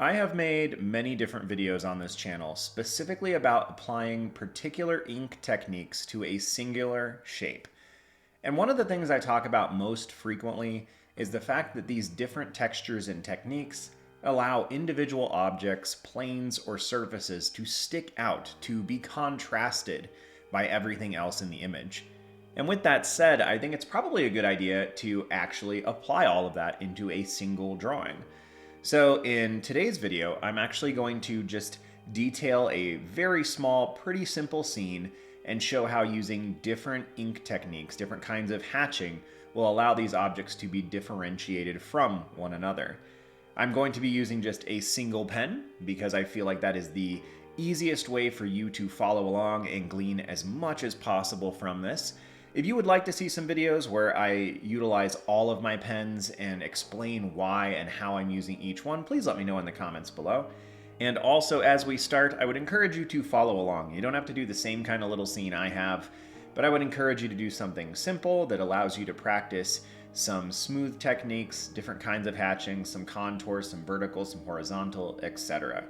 I have made many different videos on this channel specifically about applying particular ink techniques to a singular shape. And one of the things I talk about most frequently is the fact that these different textures and techniques allow individual objects, planes, or surfaces to stick out, to be contrasted by everything else in the image. And with that said, I think it's probably a good idea to actually apply all of that into a single drawing. So in today's video, I'm actually going to just detail a very small, pretty simple scene and show how using different ink techniques, different kinds of hatching, will allow these objects to be differentiated from one another. I'm going to be using just a single pen because I feel like that is the easiest way for you to follow along and glean as much as possible from this. If you would like to see some videos where I utilize all of my pens and explain why and how I'm using each one, please let me know in the comments below. And also, as we start, I would encourage you to follow along. You don't have to do the same kind of little scene I have, but I would encourage you to do something simple that allows you to practice some smooth techniques, different kinds of hatching, some contours, some vertical, some horizontal, etc.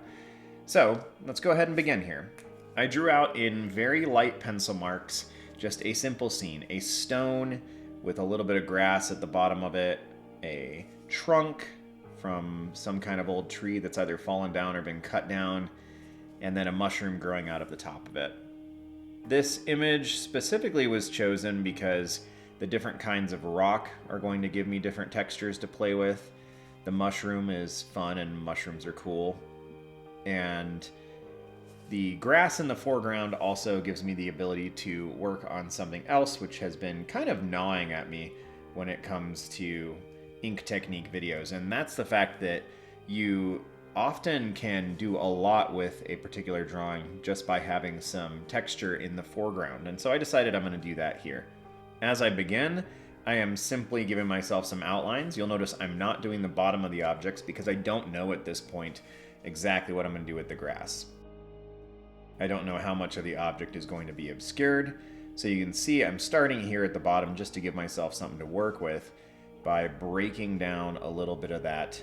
So let's go ahead and begin here. I drew out in very light pencil marks just a simple scene, a stone with a little bit of grass at the bottom of it, a trunk from some kind of old tree that's either fallen down or been cut down, and then a mushroom growing out of the top of it. This image specifically was chosen because the different kinds of rock are going to give me different textures to play with. The mushroom is fun and mushrooms are cool. And the grass in the foreground also gives me the ability to work on something else, which has been kind of gnawing at me when it comes to ink technique videos. And that's the fact that you often can do a lot with a particular drawing just by having some texture in the foreground. And so I decided I'm going to do that here. As I begin, I am simply giving myself some outlines. You'll notice I'm not doing the bottom of the objects because I don't know at this point exactly what I'm going to do with the grass. I don't know how much of the object is going to be obscured. So you can see I'm starting here at the bottom just to give myself something to work with by breaking down a little bit of that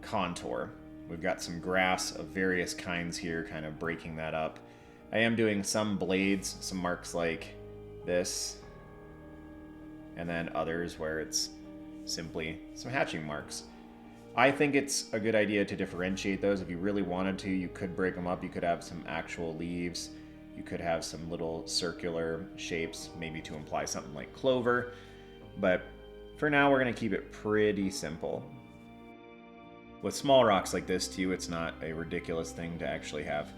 contour. We've got some grass of various kinds here, kind of breaking that up. I am doing some blades, some marks like this, and then others where it's simply some hatching marks. I think it's a good idea to differentiate those. If you really wanted to, you could break them up. You could have some actual leaves. You could have some little circular shapes, maybe to imply something like clover. But for now, we're going to keep it pretty simple. With small rocks like this too, it's not a ridiculous thing to actually have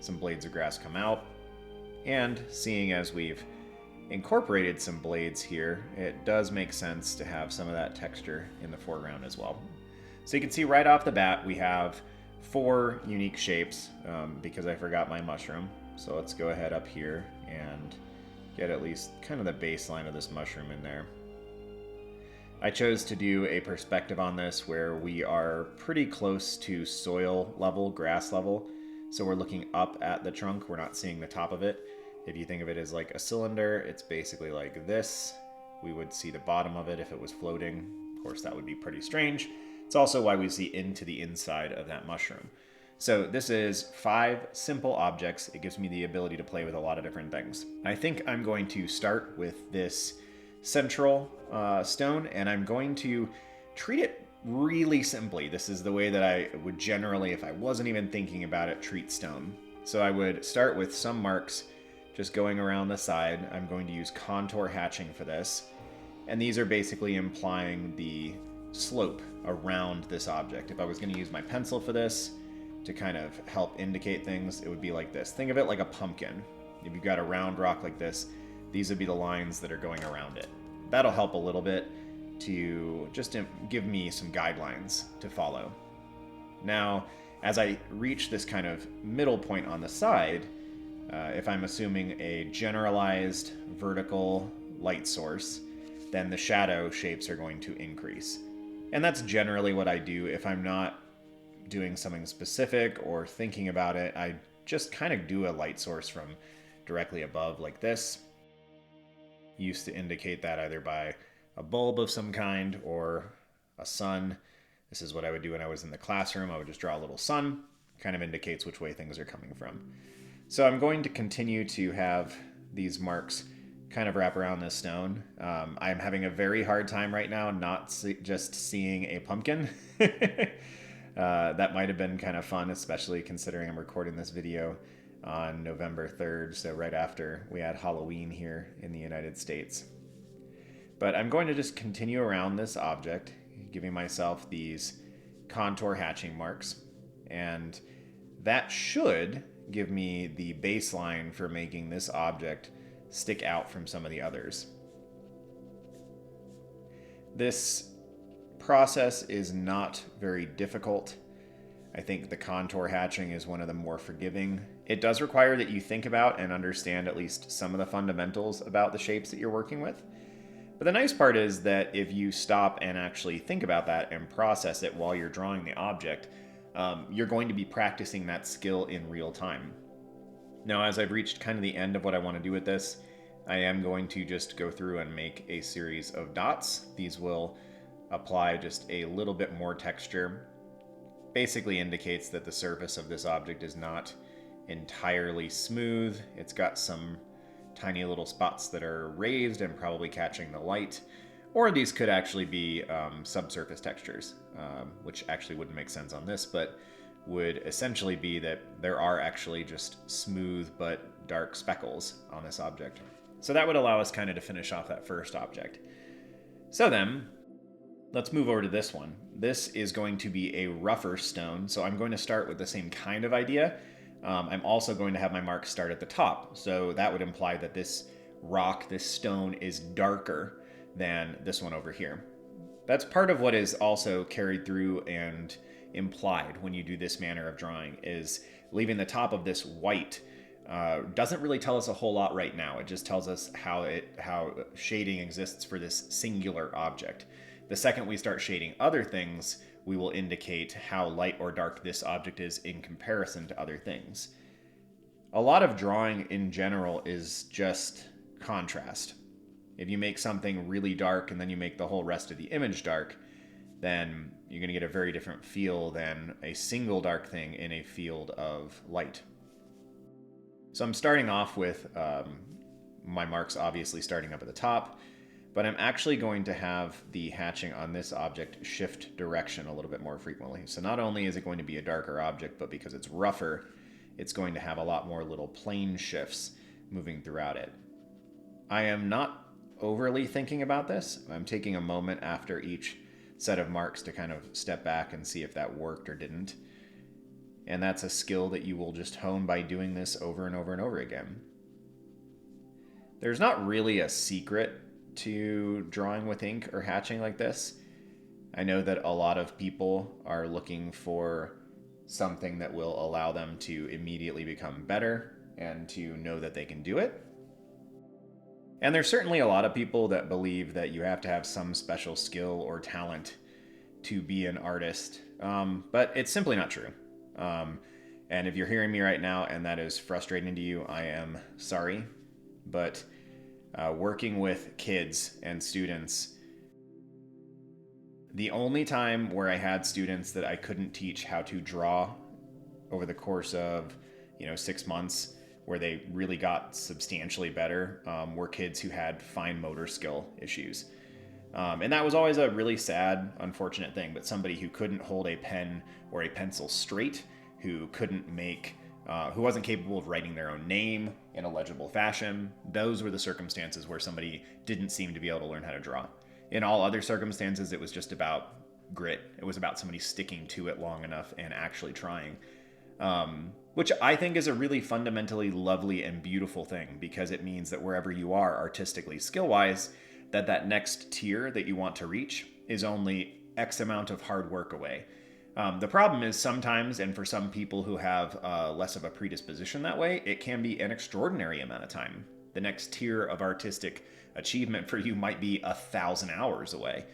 some blades of grass come out. And seeing as we've incorporated some blades here, it does make sense to have some of that texture in the foreground as well. So you can see right off the bat we have 4 unique shapes because I forgot my mushroom. So let's go ahead up here and get at least kind of the baseline of this mushroom in there. I chose to do a perspective on this where we are pretty close to soil level, grass level. So we're looking up at the trunk, we're not seeing the top of it. If you think of it as like a cylinder, it's basically like this. We would see the bottom of it if it was floating. Of course, that would be pretty strange. It's also why we see into the inside of that mushroom. So this is 5 simple objects. It gives me the ability to play with a lot of different things. I think I'm going to start with this central stone, and I'm going to treat it really simply. This is the way that I would generally, if I wasn't even thinking about it, treat stone. So I would start with some marks just going around the side. I'm going to use contour hatching for this. And these are basically implying the slope around this object. If I was going to use my pencil for this to kind of help indicate things, it would be like this. Think of it like a pumpkin. If you've got a round rock like this, these would be the lines that are going around it. That'll help a little bit to just give me some guidelines to follow. Now, as I reach this kind of middle point on the side, if I'm assuming a generalized vertical light source, then the shadow shapes are going to increase. And that's generally what I do if I'm not doing something specific or thinking about it. I just kind of do a light source from directly above like this. Used to indicate that either by a bulb of some kind or a sun. This is what I would do when I was in the classroom. I would just draw a little sun, kind of indicates which way things are coming from. So I'm going to continue to have these marks kind of wrap around this stone. I'm having a very hard time right now not just seeing a pumpkin. That might have been kind of fun, especially considering I'm recording this video on November 3rd, so right after we had Halloween here in the United States. But I'm going to just continue around this object, giving myself these contour hatching marks, and that should give me the baseline for making this object stick out from some of the others. This process is not very difficult. I think the contour hatching is one of the more forgiving. It does require that you think about and understand at least some of the fundamentals about the shapes that you're working with. But the nice part is that if you stop and actually think about that and process it while you're drawing the object, you're going to be practicing that skill in real time. Now, as I've reached kind of the end of what I want to do with this, I am going to just go through and make a series of dots. These will apply just a little bit more texture. Basically indicates that the surface of this object is not entirely smooth. It's got some tiny little spots that are raised and probably catching the light, or these could actually be subsurface textures, which actually wouldn't make sense on this, but would essentially be that there are actually just smooth but dark speckles on this object. So that would allow us kind of to finish off that first object. So then, let's move over to this one. This is going to be a rougher stone, so I'm going to start with the same kind of idea. I'm also going to have my marks start at the top, so that would imply that this rock, this stone, is darker than this one over here. That's part of what is also carried through and implied when you do this manner of drawing, is leaving the top of this white doesn't really tell us a whole lot right now. It just tells us how shading exists for this singular object. The second we start shading other things, we will indicate how light or dark this object is in comparison to other things. A lot of drawing in general is just contrast. If you make something really dark and then you make the whole rest of the image dark, then you're going to get a very different feel than a single dark thing in a field of light. So I'm starting off with my marks obviously starting up at the top, but I'm actually going to have the hatching on this object shift direction a little bit more frequently. So not only is it going to be a darker object, but because it's rougher, it's going to have a lot more little plane shifts moving throughout it. I am not overly thinking about this. I'm taking a moment after each set of marks to kind of step back and see if that worked or didn't. And that's a skill that you will just hone by doing this over and over and over again. There's not really a secret to drawing with ink or hatching like this. I know that a lot of people are looking for something that will allow them to immediately become better and to know that they can do it. And there's certainly a lot of people that believe that you have to have some special skill or talent to be an artist, but it's simply not true. And if you're hearing me right now and that is frustrating to you, I am sorry, but working with kids and students, the only time where I had students that I couldn't teach how to draw over the course of 6 months, where they really got substantially better, were kids who had fine motor skill issues. And that was always a really sad, unfortunate thing, but somebody who couldn't hold a pen or a pencil straight, who wasn't capable of writing their own name in a legible fashion, those were the circumstances where somebody didn't seem to be able to learn how to draw. In all other circumstances, it was just about grit. It was about somebody sticking to it long enough and actually trying. Which I think is a really fundamentally lovely and beautiful thing, because it means that wherever you are artistically, skill-wise, that next tier that you want to reach is only X amount of hard work away. The problem is sometimes, and for some people who have less of a predisposition that way, it can be an extraordinary amount of time. The next tier of artistic achievement for you might be 1,000 hours away,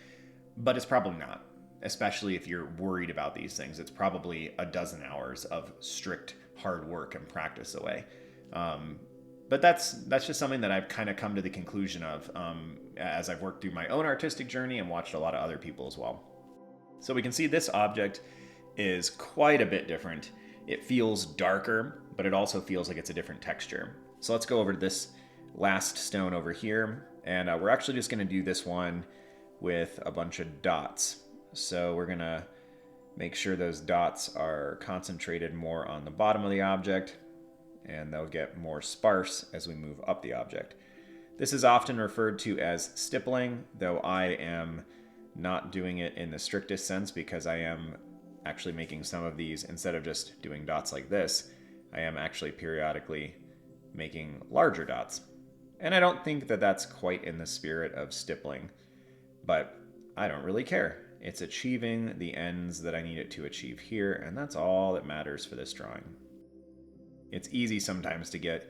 but it's probably not. Especially if you're worried about these things, it's probably 12 hours of strict hard work and practice away. But that's just something that I've kind of come to the conclusion of as I've worked through my own artistic journey and watched a lot of other people as well. So we can see this object is quite a bit different. It feels darker, but it also feels like it's a different texture. So let's go over to this last stone over here, and we're actually just going to do this one with a bunch of dots. So we're going to make sure those dots are concentrated more on the bottom of the object, and they'll get more sparse as we move up the object. This is often referred to as stippling, though I am not doing it in the strictest sense because I am actually making some of these, instead of just doing dots like this, I am actually periodically making larger dots. And I don't think that that's quite in the spirit of stippling, but I don't really care. It's achieving the ends that I need it to achieve here, and that's all that matters for this drawing. It's easy sometimes to get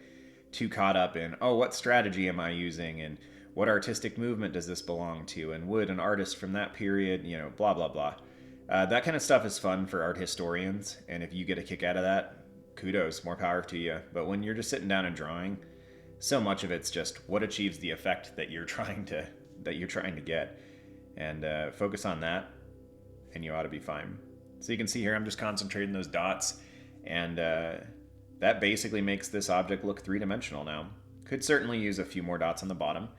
too caught up in, oh, what strategy am I using, and what artistic movement does this belong to, and would an artist from that period, blah, blah, blah. That kind of stuff is fun for art historians, and if you get a kick out of that, kudos, more power to you. But when you're just sitting down and drawing, so much of it's just what achieves the effect that you're trying to get, and focus on that, and you ought to be fine. So you can see here, I'm just concentrating those dots, and that basically makes this object look three-dimensional now. Could certainly use a few more dots on the bottom,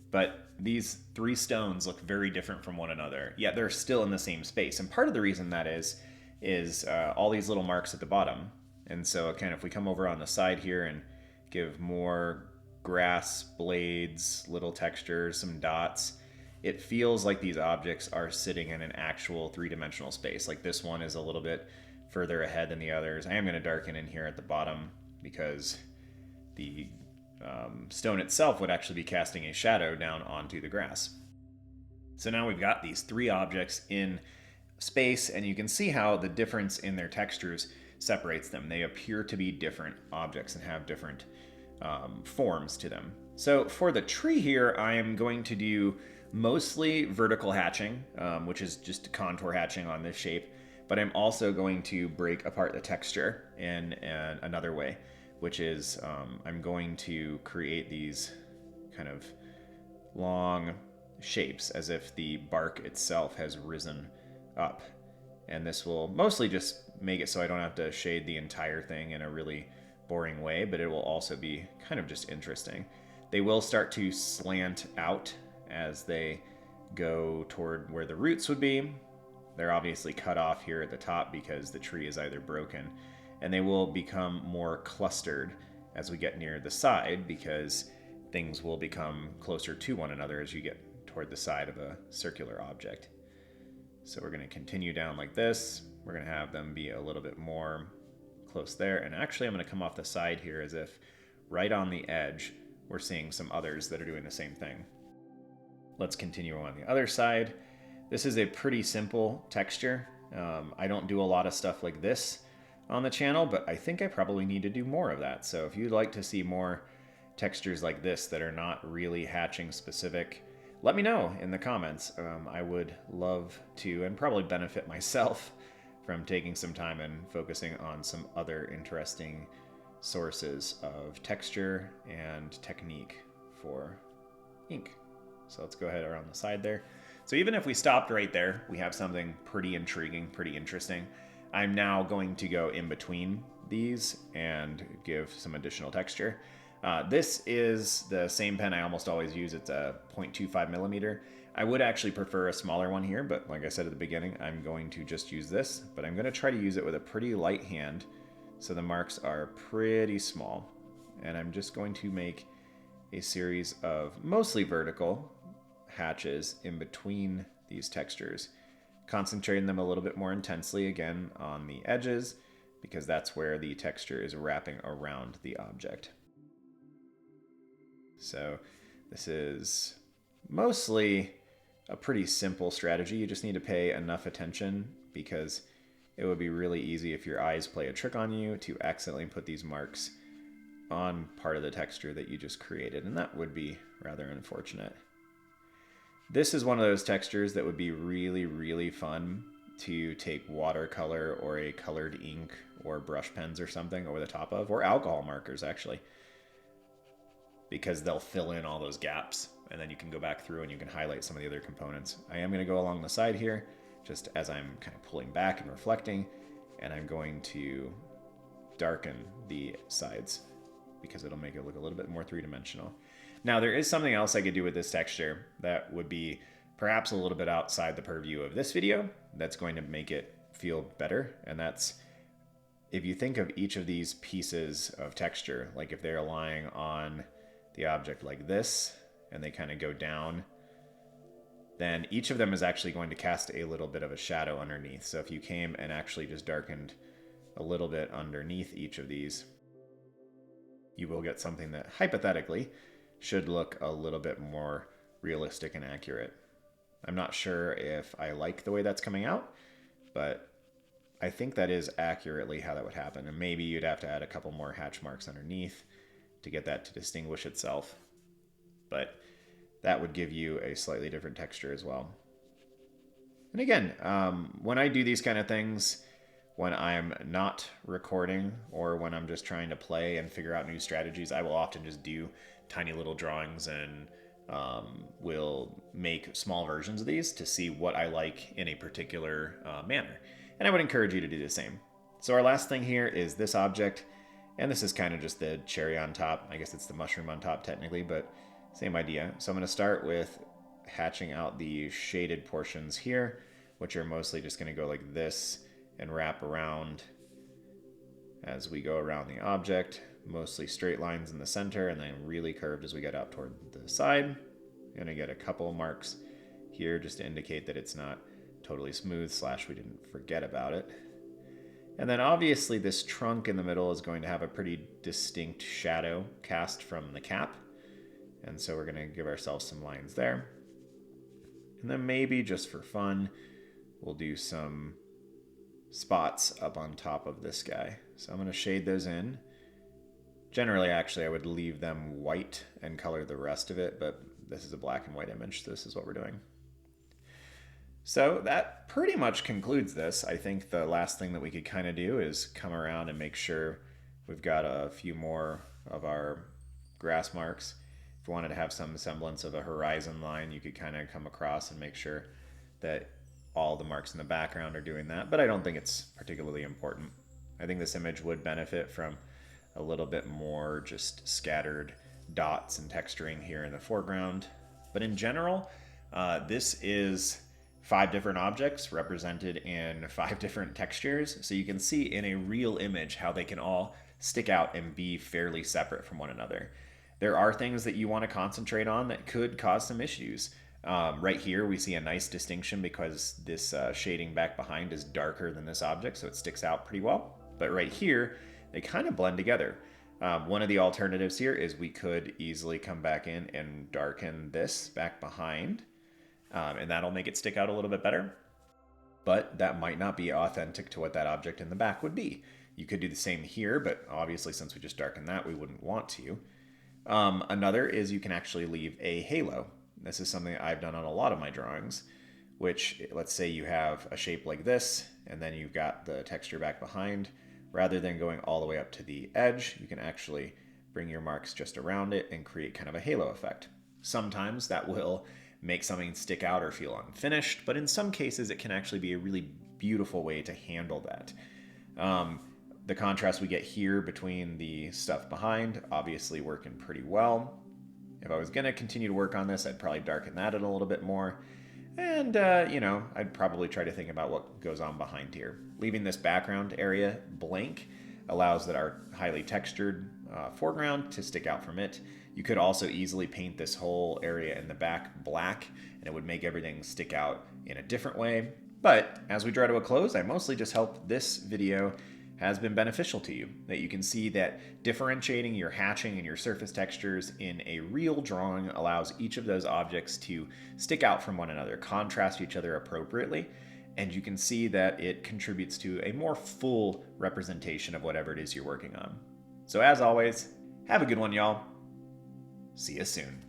but these three stones look very different from one another, yet they're still in the same space. And part of the reason that is all these little marks at the bottom. And so kind of if we come over on the side here and give more grass, blades, little textures, some dots, it feels like these objects are sitting in an actual three-dimensional space. Like this one is a little bit further ahead than the others. I am going to darken in here at the bottom because the stone itself would actually be casting a shadow down onto the grass. So now we've got these three objects in space, and you can see how the difference in their textures separates them. They appear to be different objects and have different forms to them. So for the tree here, I am going to do mostly vertical hatching, which is just contour hatching on this shape, but I'm also going to break apart the texture in another way, which is I'm going to create these kind of long shapes as if the bark itself has risen up. And this will mostly just make it so I don't have to shade the entire thing in a really boring way, but it will also be kind of just interesting. They will start to slant out as they go toward where the roots would be. They're obviously cut off here at the top because the tree is either broken, and they will become more clustered as we get near the side because things will become closer to one another as you get toward the side of a circular object. So we're going to continue down like this. We're going to have them be a little bit more close there. And actually, I'm going to come off the side here as if right on the edge, we're seeing some others that are doing the same thing. Let's continue on the other side. This is a pretty simple texture. I don't do a lot of stuff like this on the channel, but I think I probably need to do more of that. So if you'd like to see more textures like this that are not really hatching specific, let me know in the comments. I would love to, and probably benefit myself from taking some time and focusing on some other interesting sources of texture and technique for ink. So let's go ahead around the side there. So even if we stopped right there, we have something pretty intriguing, pretty interesting. I'm now going to go in between these and give some additional texture. This is the same pen I almost always use. It's a 0.25 millimeter. I would actually prefer a smaller one here, but like I said at the beginning, I'm going to just use this, but I'm going to try to use it with a pretty light hand so the marks are pretty small. And I'm just going to make a series of mostly vertical hatches in between these textures, concentrating them a little bit more intensely again on the edges because that's where the texture is wrapping around the object. So this is mostly a pretty simple strategy. You just need to pay enough attention because it would be really easy if your eyes play a trick on you to accidentally put these marks on part of the texture that you just created, and that would be rather unfortunate. This is one of those textures that would be really, really fun to take watercolor or a colored ink or brush pens or something over the top of, or alcohol markers actually, because they'll fill in all those gaps and then you can go back through and you can highlight some of the other components. I am going to go along the side here just as I'm kind of pulling back and reflecting, and I'm going to darken the sides because it'll make it look a little bit more three-dimensional. Now, there is something else I could do with this texture that would be perhaps a little bit outside the purview of this video that's going to make it feel better, and that's if you think of each of these pieces of texture, like if they're lying on the object like this, and they kind of go down, then each of them is actually going to cast a little bit of a shadow underneath. So if you came and actually just darkened a little bit underneath each of these, you will get something that hypothetically should look a little bit more realistic and accurate. I'm not sure if I like the way that's coming out, but I think that is accurately how that would happen. And maybe you'd have to add a couple more hatch marks underneath to get that to distinguish itself. But that would give you a slightly different texture as well. And again, when I do these kind of things, when I'm not recording or when I'm just trying to play and figure out new strategies, I will often just do tiny little drawings and will make small versions of these to see what I like in a particular manner. And I would encourage you to do the same. So our last thing here is this object, and this is kind of just the cherry on top. I guess it's the mushroom on top technically, but same idea. So I'm going to start with hatching out the shaded portions here, which are mostly just going to go like this and wrap around as we go around the object. Mostly straight lines in the center and then really curved as we get out toward the side. I'm going to get a couple marks here just to indicate that it's not totally smooth / we didn't forget about it. And then obviously this trunk in the middle is going to have a pretty distinct shadow cast from the cap. And so we're going to give ourselves some lines there. And then maybe just for fun, we'll do some spots up on top of this guy. So I'm going to shade those in. Generally, actually, I would leave them white and color the rest of it, but this is a black and white image, so this is what we're doing. So that pretty much concludes this. I think the last thing that we could kind of do is come around and make sure we've got a few more of our grass marks. If you wanted to have some semblance of a horizon line, you could kind of come across and make sure that all the marks in the background are doing that, but I don't think it's particularly important. I think this image would benefit from a little bit more just scattered dots and texturing here in the foreground. But in general, this is 5 different objects represented in 5 different textures. So you can see in a real image how they can all stick out and be fairly separate from one another. There are things that you want to concentrate on that could cause some issues. Right here, we see a nice distinction because this shading back behind is darker than this object, so it sticks out pretty well. But right here, they kind of blend together. One of the alternatives here is we could easily come back in and darken this back behind, and that'll make it stick out a little bit better. But that might not be authentic to what that object in the back would be. You could do the same here, but obviously since we just darkened that, we wouldn't want to. Another is you can actually leave a halo. This is something I've done on a lot of my drawings, which let's say you have a shape like this, and then you've got the texture back behind. Rather than going all the way up to the edge, you can actually bring your marks just around it and create kind of a halo effect. Sometimes that will make something stick out or feel unfinished, but in some cases it can actually be a really beautiful way to handle that. The contrast we get here between the stuff behind, obviously working pretty well. If I was going to continue to work on this, I'd probably darken that in a little bit more. And, I'd probably try to think about what goes on behind here. Leaving this background area blank allows that our highly textured foreground to stick out from it. You could also easily paint this whole area in the back black, and it would make everything stick out in a different way. But as we draw to a close, I mostly just hope this video has been beneficial to you, that you can see that differentiating your hatching and your surface textures in a real drawing allows each of those objects to stick out from one another, contrast each other appropriately, and you can see that it contributes to a more full representation of whatever it is you're working on. So as always, have a good one, y'all. See you soon.